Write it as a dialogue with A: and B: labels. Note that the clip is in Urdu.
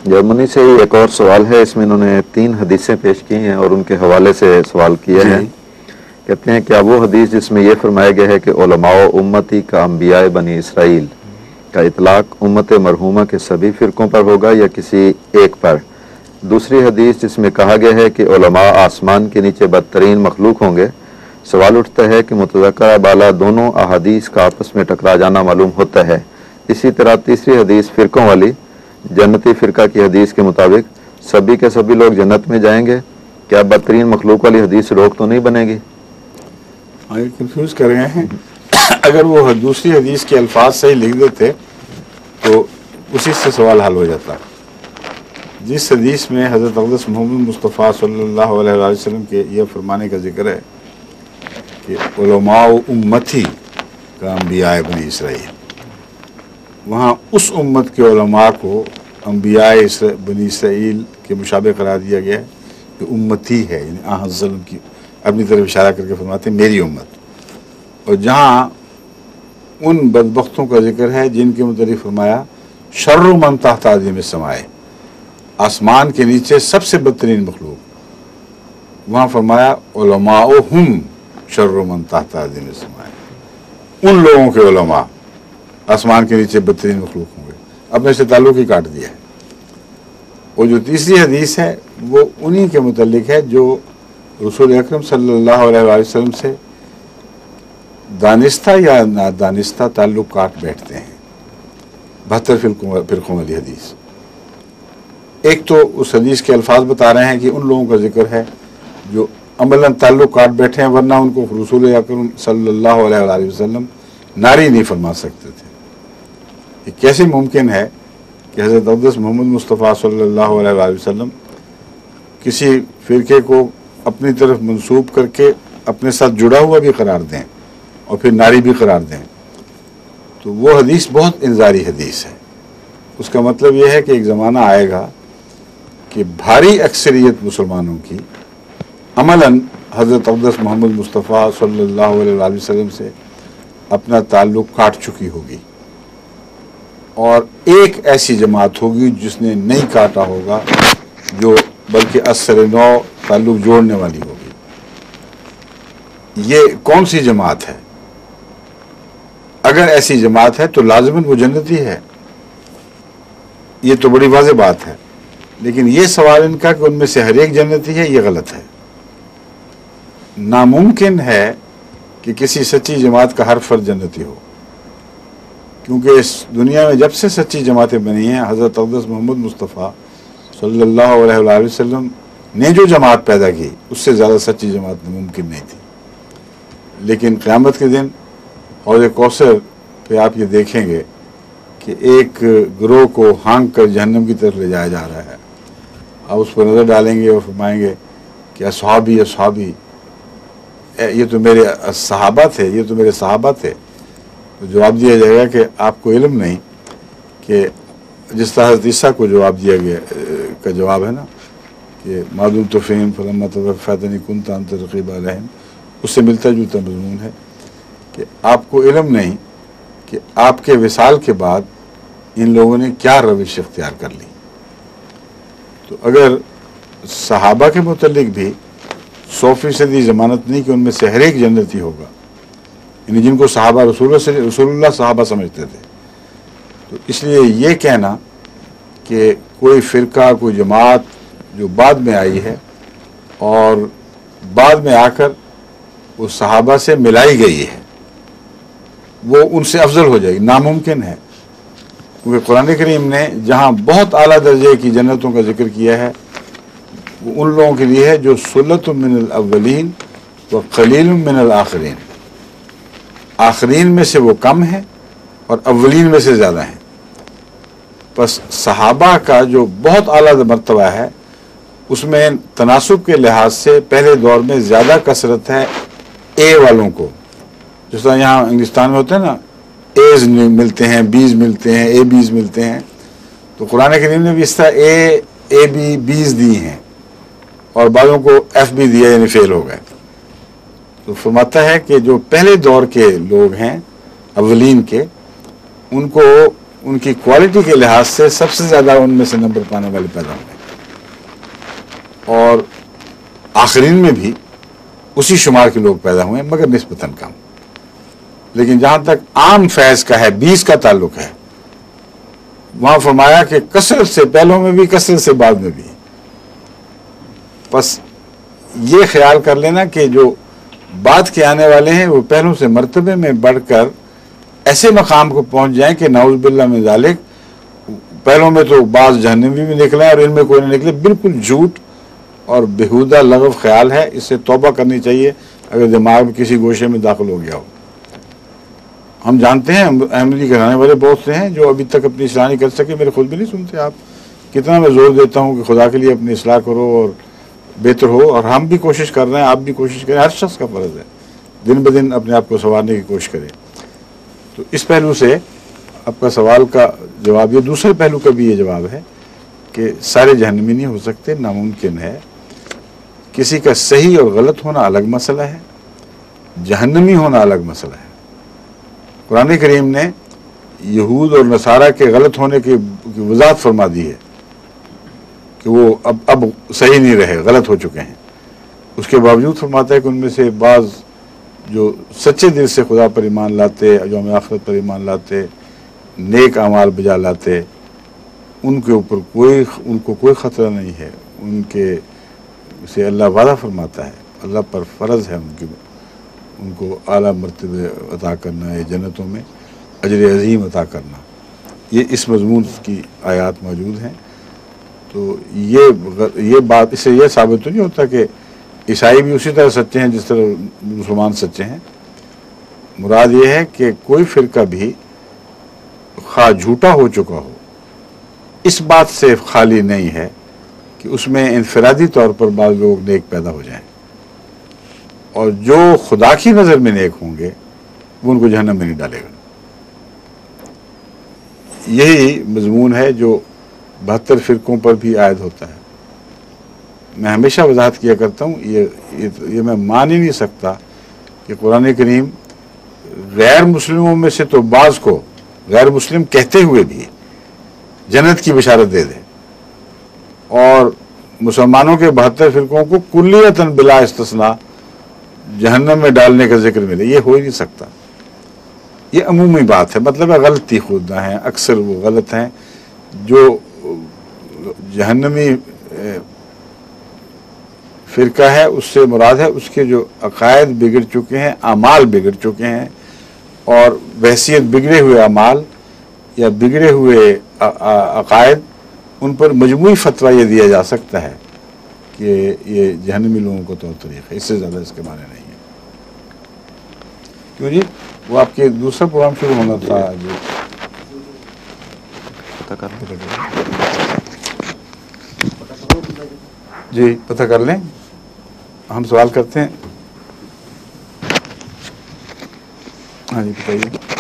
A: جرمنی سے ہی ایک اور سوال ہے، اس میں انہوں نے 3 حدیثیں پیش کی ہیں اور ان کے حوالے سے سوال کیا ہے۔ کہتے ہیں کیا وہ حدیث جس میں یہ فرمایا گیا ہے کہ علماء امتی کا انبیاء بنی اسرائیل کا اطلاق امت مرحومہ کے سبھی فرقوں پر ہوگا یا کسی ایک پر؟ دوسری حدیث جس میں کہا گیا ہے کہ علماء آسمان کے نیچے بدترین مخلوق ہوں گے، سوال اٹھتا ہے کہ متذکرہ بالا دونوں احادیث کا آپس میں ٹکرا جانا معلوم ہوتا ہے۔ اسی طرح تیسری حدیث فرقوں والی جنتی فرقہ کی حدیث کے مطابق سبھی کے سبھی لوگ جنت میں جائیں گے، کیا بدترین مخلوق والی حدیث روک تو نہیں بنے گی؟
B: کنفیوز کر رہے ہیں۔ اگر وہ دوسری حدیث کے الفاظ صحیح لکھ دیتے تو اسی سے سوال حل ہو جاتا۔ جس حدیث میں حضرت اقدس محمد مصطفیٰ صلی اللہ علیہ وسلم کے یہ فرمانے کا ذکر ہے کہ علماء امتی کا انبیاء بنی اسرائیل، وہاں اس امت کے علماء کو انبیاء بنی اسرائیل کے مشابہ قرار دیا گیا ہے کہ امتی ہے، یعنی حضرت وسلم کی اپنی طرف اشارہ کر کے فرماتے ہیں میری امت۔ اور جہاں ان بدبختوں کا ذکر ہے جن کے متعلق فرمایا شر من تحت عظیم السماء، آسمان کے نیچے سب سے بدترین مخلوق، وہاں فرمایا علماؤہم شر من تحت عظیم السماء، ان لوگوں کے علماء آسمان کے نیچے بدترین مخلوق ہوں گے، اپنے سے تعلق ہی کاٹ دیا ہے۔ اور جو تیسری حدیث ہے وہ انہی کے متعلق ہے جو رسول اکرم صلی اللہ علیہ وآلہ وسلم سے دانستہ یا نادانستہ تعلق کاٹ بیٹھتے ہیں، 72 فرقوں والی حدیث۔ ایک تو اس حدیث کے الفاظ بتا رہے ہیں کہ ان لوگوں کا ذکر ہے جو عملاً تعلق کاٹ بیٹھے ہیں، ورنہ ان کو رسول اکرم صلی اللہ علیہ وآلہ وسلم ناری نہیں فرما سکتے تھے۔ یہ کیسے ممکن ہے کہ حضرت اقدس محمد مصطفیٰ صلی اللہ علیہ وآلہ وسلم کسی فرقے کو اپنی طرف منسوب کر کے اپنے ساتھ جڑا ہوا بھی قرار دیں اور پھر ناری بھی قرار دیں؟ تو وہ حدیث بہت انذاری حدیث ہے۔ اس کا مطلب یہ ہے کہ ایک زمانہ آئے گا کہ بھاری اکثریت مسلمانوں کی عملاً حضرت اقدس محمد مصطفیٰ صلی اللہ علیہ وآلہ وسلم سے اپنا تعلق کاٹ چکی ہوگی، اور ایک ایسی جماعت ہوگی جس نے نہیں کاٹا ہوگا، جو بلکہ اثر نو تعلق جوڑنے والی ہوگی۔ یہ کون سی جماعت ہے؟ اگر ایسی جماعت ہے تو لازماً وہ جنتی ہے، یہ تو بڑی واضح بات ہے۔ لیکن یہ سوال ان کا کہ ان میں سے ہر ایک جنتی ہے، یہ غلط ہے۔ ناممکن ہے کہ کسی سچی جماعت کا ہر فرد جنتی ہو، کیونکہ اس دنیا میں جب سے سچی جماعتیں بنی ہیں، حضرت اقدس محمد مصطفیٰ صلی اللہ علیہ وآلہ وسلم نے جو جماعت پیدا کی اس سے زیادہ سچی جماعت ممکن نہیں تھی۔ لیکن قیامت کے دن حوض کوثر پہ آپ یہ دیکھیں گے کہ ایک گروہ کو ہانک کر جہنم کی طرف لے جایا جا رہا ہے۔ آپ اس پر نظر ڈالیں گے اور فرمائیں گے کہ اصحابی اصحابی، یہ تو میرے صحابہ تھے، یہ تو میرے صحابہ تھے۔ تو جواب دیا جائے گا کہ آپ کو علم نہیں کہ جس طرح حضرت عیسیٰ کو جواب دیا گیا کا جواب ہے نا کہ معدوم تو فہم فلما توفیتنی کنت انت رقیب علیہم، اس سے ملتا جلتا مضمون ہے کہ آپ کو علم نہیں کہ آپ کے وصال کے بعد ان لوگوں نے کیا روش اختیار کر لی۔ تو اگر صحابہ کے متعلق بھی 100% ضمانت نہیں کہ ان میں سے ہر ایک جنتی ہوگا، یعنی جن کو صحابہ رسول اللہ صحابہ سمجھتے تھے، تو اس لیے یہ کہنا کہ کوئی فرقہ کوئی جماعت جو بعد میں آئی ہے اور بعد میں آ کر وہ صحابہ سے ملائی گئی ہے وہ ان سے افضل ہو جائے گی، ناممکن ہے۔ کیونکہ قرآن کریم نے جہاں بہت اعلیٰ درجے کی جنتوں کا ذکر کیا ہے وہ ان لوگوں کے لیے ہے جو سلۃ من الاولین و قلیل من الآخرین، آخرین میں سے وہ کم ہیں اور اولین میں سے زیادہ ہیں۔ بس صحابہ کا جو بہت اعلیٰ مرتبہ ہے اس میں تناسب کے لحاظ سے پہلے دور میں زیادہ کثرت ہے اے والوں کو، جس طرح یہاں انگلستان میں ہوتے ہیں نا ایز ملتے ہیں، بیز ملتے ہیں، اے بیز ملتے ہیں، تو قرآن کریم نے بھی اس طرح اے بی بیز دی ہیں اور بعضوں کو ایف بھی دیا، یعنی فیل ہو گئے۔ تو فرماتا ہے کہ جو پہلے دور کے لوگ ہیں اولین کے، ان کو ان کی کوالٹی کے لحاظ سے سب سے زیادہ ان میں سے نمبر پانے والے پیدا ہوئے، اور آخرین میں بھی اسی شمار کے لوگ پیدا ہوئے، مگر نسبتاً کم۔ لیکن جہاں تک عام فیض کا ہے، 20 کا تعلق ہے، وہاں فرمایا کہ کثرت سے پہلوں میں بھی، کثرت سے بعد میں بھی۔ بس یہ خیال کر لینا کہ جو بعد کے آنے والے ہیں وہ پہلوں سے مرتبے میں بڑھ کر ایسے مقام کو پہنچ جائیں کہ نعوذ باللہ من ذالک، پہلوں میں تو بعض جہنمی بھی نکلے اور ان میں کوئی نہیں نکلے۔ بالکل جھوٹ اور بےہودہ لغو خیال ہے، اس سے توبہ کرنی چاہیے اگر دماغ میں کسی گوشے میں داخل ہو گیا ہو۔ ہم جانتے ہیں احمدی گھرانے والے بہت سے ہیں جو ابھی تک اپنی اصلاح نہیں کر سکے، میرے خود بھی نہیں سنتے۔ آپ کتنا میں زور دیتا ہوں کہ خدا کے لیے اپنی اصلاح کرو اور بہتر ہو، اور ہم بھی کوشش کر رہے ہیں، آپ بھی کوشش کریں، ہر شخص کا فرض ہے دن بدن اپنے آپ کو سنوارنے کی کوشش کرے۔ تو اس پہلو سے آپ کا سوال کا جواب یہ، دوسرے پہلو کا بھی یہ جواب ہے کہ سارے جہنمی نہیں ہو سکتے، ناممکن ہے۔ کسی کا صحیح اور غلط ہونا الگ مسئلہ ہے، جہنمی ہونا الگ مسئلہ ہے۔ قرآن کریم نے یہود اور نصارہ کے غلط ہونے کی وضاحت فرما دی ہے کہ وہ اب صحیح نہیں رہے، غلط ہو چکے ہیں۔ اس کے باوجود فرماتا ہے کہ ان میں سے بعض جو سچے دل سے خدا پر ایمان لاتے، یوم آخرت پر ایمان لاتے، نیک اعمال بجا لاتے، ان کے اوپر ان کو کوئی خطرہ نہیں ہے۔ ان کے سے اللہ وعدہ فرماتا ہے، اللہ پر فرض ہے ان کو اعلیٰ مرتبے عطا کرنا ہے، جنتوں میں اجر عظیم عطا کرنا۔ یہ اس مضمون کی آیات موجود ہیں۔ تو یہ بات اس سے یہ ثابت تو نہیں ہوتا کہ عیسائی بھی اسی طرح سچے ہیں جس طرح مسلمان سچے ہیں۔ مراد یہ ہے کہ کوئی فرقہ بھی خواہ جھوٹا ہو چکا ہو، اس بات سے خالی نہیں ہے کہ اس میں انفرادی طور پر بعض لوگ نیک پیدا ہو جائیں، اور جو خدا کی نظر میں نیک ہوں گے وہ ان کو جہنم میں نہیں ڈالے گا۔ یہی مضمون ہے جو 72 فرقوں پر بھی عائد ہوتا ہے۔ میں ہمیشہ وضاحت کیا کرتا ہوں، یہ میں مان ہی نہیں سکتا کہ قرآن کریم غیر مسلموں میں سے تو بعض کو غیر مسلم کہتے ہوئے بھی جنت کی بشارت دے دے، اور مسلمانوں کے 72 فرقوں کو کلیتاً بلا استثناء جہنم میں ڈالنے کا ذکر ملے۔ یہ ہو ہی نہیں سکتا، یہ عمومی بات ہے، مطلب ہے غلطی خود نہ ہیں، اکثر وہ غلط ہیں۔ جو جہنمی فرقہ ہے اس سے مراد ہے اس کے جو عقائد بگڑ چکے ہیں، اعمال بگڑ چکے ہیں، اور بحیثیت بگڑے ہوئے اعمال یا بگڑے ہوئے عقائد، ان پر مجموعی فتویٰ یہ دیا جا سکتا ہے کہ یہ جہنمی لوگوں کو طور طریقہ ہے، اس سے زیادہ اس کے معنی نہیں ہے۔ کیوں جی؟ وہ آپ کے دوسرا پروگرام شروع ہونا تھا جی پتہ کر لیں، ہم سوال کرتے ہیں۔ ہاں جی بتائیے۔